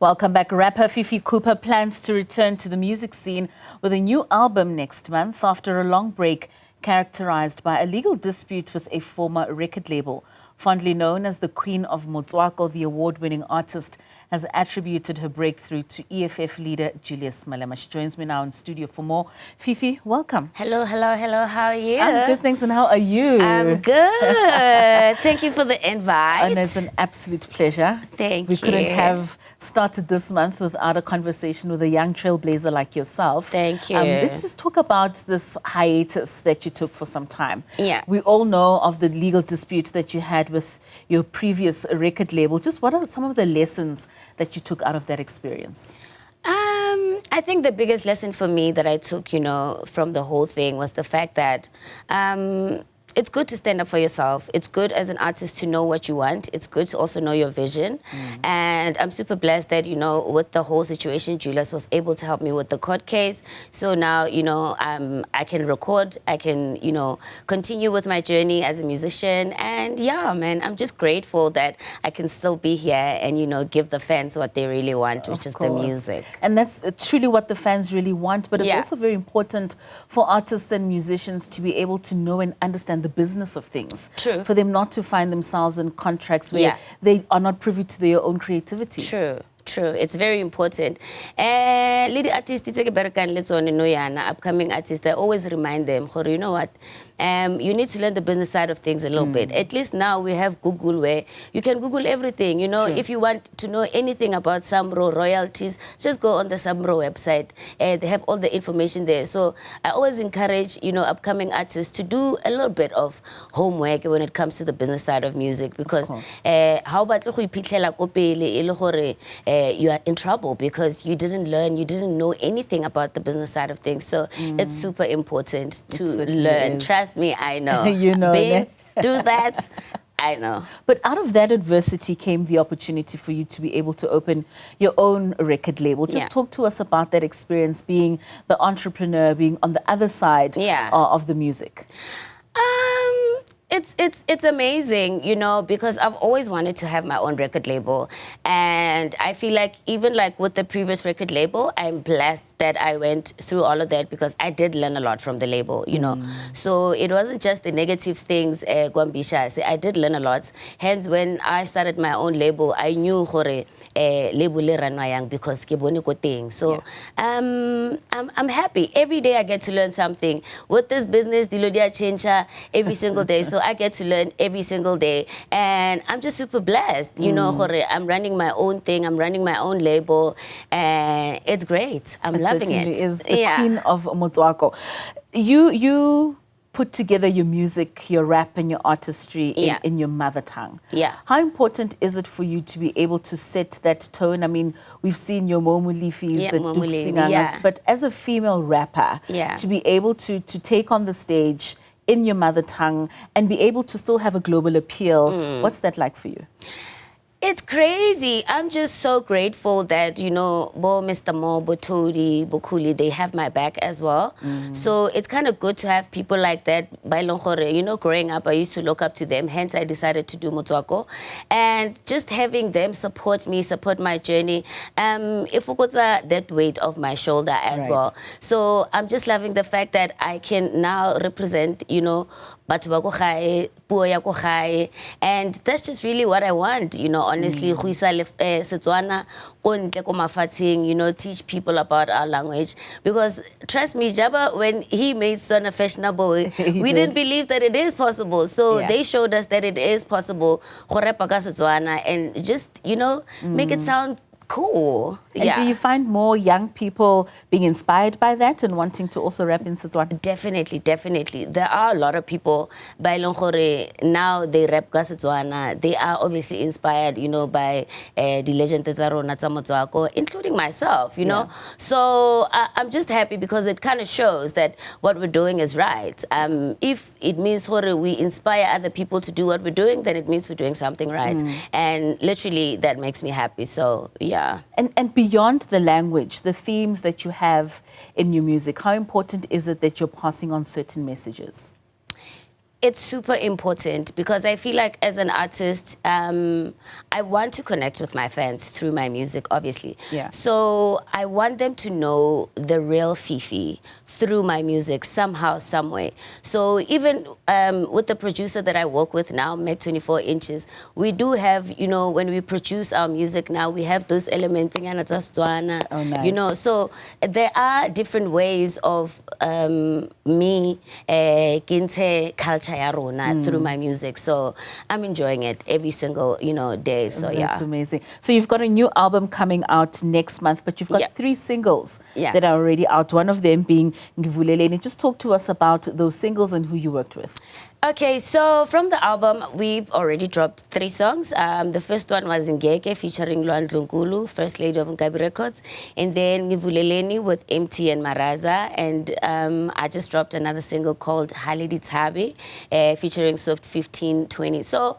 Welcome back. Rapper Fifi Cooper plans to return to the music scene with a new album next month after a long break characterized by a legal dispute with a former record label. Fondly known as the Queen of Motswako, the award-winning artist has attributed her breakthrough to EFF leader Julius Malema. She joins me now in studio for more. Fifi, welcome. Hello, hello, hello. How are you? I'm good, thanks. And how are you? I'm good. Thank you for the invite. And it's an absolute pleasure. Thank you. We couldn't have started this month without a conversation with a young trailblazer like yourself. Thank you. Let's just talk about this hiatus that you took for some time. Yeah. We all know of the legal dispute that you had with your previous record label. Just what are some of the lessons that you took out of that experience? I think the biggest lesson for me that I took, from the whole thing was the fact that it's good to stand up for yourself. It's good as an artist to know what you want. It's good to also know your vision. And I'm super blessed that, with the whole situation, Julius was able to help me with the court case. So now, I can record, I can, continue with my journey as a musician. And yeah, man, I'm just grateful that I can still be here and, give the fans what they really want, which is the music. And that's truly what the fans really want. But it's also very important for artists and musicians to be able to know and understand the business of things. True. For them not to find themselves in contracts where they are not privy to their own creativity. True. True, it's very important. Lady artists, upcoming artists, I always remind them, you know what, you need to learn the business side of things a little bit. At least now we have Google where you can Google everything. If you want to know anything about Sambro royalties, just go on the Sambro website. They have all the information there. So I always encourage, upcoming artists to do a little bit of homework when it comes to the business side of music, because how about you are in trouble because you didn't learn, you didn't know anything about the business side of things. So it's super important to learn. Trust me, I know. You know. Been through that, I know. But out of that adversity came the opportunity for you to be able to open your own record label. Just talk to us about that experience, being the entrepreneur, being on the other side of the music. It's amazing, because I've always wanted to have my own record label. And I feel like even with the previous record label, I'm blessed that I went through all of that because I did learn a lot from the label, So it wasn't just the negative things, Gwambisha. I did learn a lot. Hence, when I started my own label, I knew label because so I'm happy. Every day I get to learn something. With this business, Dilodia change every single day. So I get to learn every single day. And I'm just super blessed. I'm running my own thing. I'm running my own label. And it's great. I'm loving it. It is the Queen of Motswako. You put together your music, your rap and your artistry in your mother tongue. How important is it for you to be able to set that tone? I mean, we've seen your Momulifis, the Duksingangas, but as a female rapper, to be able to take on the stage in your mother tongue and be able to still have a global appeal, what's that like for you? It's crazy. I'm just so grateful that, Bo, Mr. Mo, Botodi, Bokuli, they have my back as well. So it's kind of good to have people like that. Growing up, I used to look up to them. Hence, I decided to do Motswako. And just having them support me, support my journey, if we got that weight off my shoulder as well. So I'm just loving the fact that I can now represent, and that's just really what I want, honestly, teach people about our language. Because trust me, Jabba, when he made Sona fashionable, we didn't believe that it is possible. So they showed us that it is possible, and just, make it sound cool. And do you find more young people being inspired by that and wanting to also rap in Setswana? Definitely, definitely. There are a lot of people by now they rap ka Setswana. They are obviously inspired, by the legend Motswako, including myself, So I'm just happy because it kind of shows that what we're doing is right. If it means we inspire other people to do what we're doing, then it means we're doing something right. And literally that makes me happy. So yeah. And beyond the language, the themes that you have in your music, how important is it that you're passing on certain messages? it's super important because I feel like as an artist, I want to connect with my fans through my music, obviously. Yeah. So I want them to know the real Fifi through my music somehow, some way. So even with the producer that I work with now, Meg 24 Inches, we do have, you know, when we produce our music now, we have those elements, Oh, nice. you know, so there are different ways of me, kinte culture through my music. So I'm enjoying it every single, you know, day. So yeah. That's amazing. So you've got a new album coming out next month, but you've got 3 singles that are already out. One of them being Ngivuleleni. Just talk to us about those singles and who you worked with. Okay, so from the album, we've already dropped 3 songs. The first one was Ngeke featuring Lwandle Nkulu, First Lady of Nkabi Records, and then Ngivuleleni with MT and Maraza, and I just dropped another single called Halidi Tabi, featuring Soft 1520. So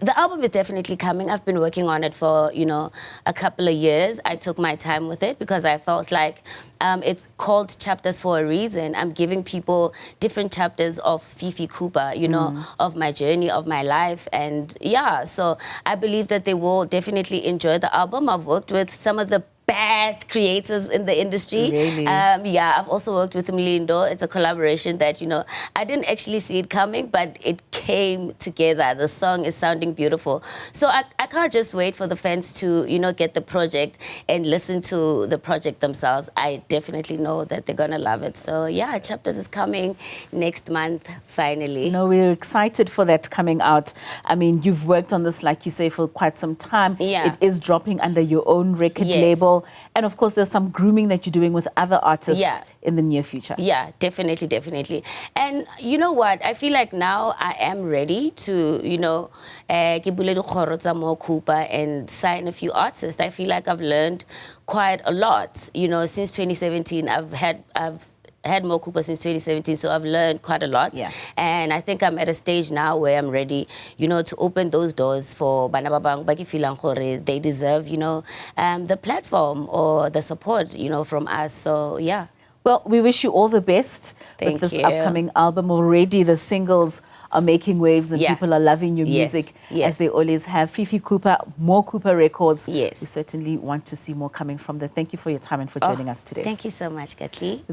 the album is definitely coming. I've been working on it for, you know, a couple of years. I took my time with it because I felt like it's called Chapters for a reason. I'm giving people different chapters of Fifi Cooper, you know, of my journey, of my life. And yeah, so I believe that they will definitely enjoy the album. I've worked with some of the best creatives in the industry. Really? Yeah, I've also worked with Mlindo. It's a collaboration that, you know, I didn't actually see it coming, but it came together. The song is sounding beautiful. So I can't just wait for the fans to, you know, get the project and listen to the project themselves. I definitely know that they're going to love it. So yeah, Chapters is coming next month, finally. No, we're excited for that coming out. I mean, you've worked on this, like you say, for quite some time. Yeah. It is dropping under your own record label. And of course, there's some grooming that you're doing with other artists in the near future. Yeah, definitely, definitely. And you know what? I feel like now I am ready to, you know, more Cooper and sign a few artists. I feel like I've learned quite a lot. You know, since 2017, I've had more Cooper since 2017, so I've learned quite a lot. Yeah. And I think I'm at a stage now where I'm ready, you know, to open those doors for Bana Babang, Baki Filang Gore. They deserve, you know, the platform or the support, you know, from us. So, yeah. Well, we wish you all the best Thank with this you. upcoming album. Already the singles are making waves and people are loving your music as they always have. Fifi Cooper, more Cooper Records. Yes. We certainly want to see more coming from there. Thank you for your time and for joining us today. Thank you so much, Katli.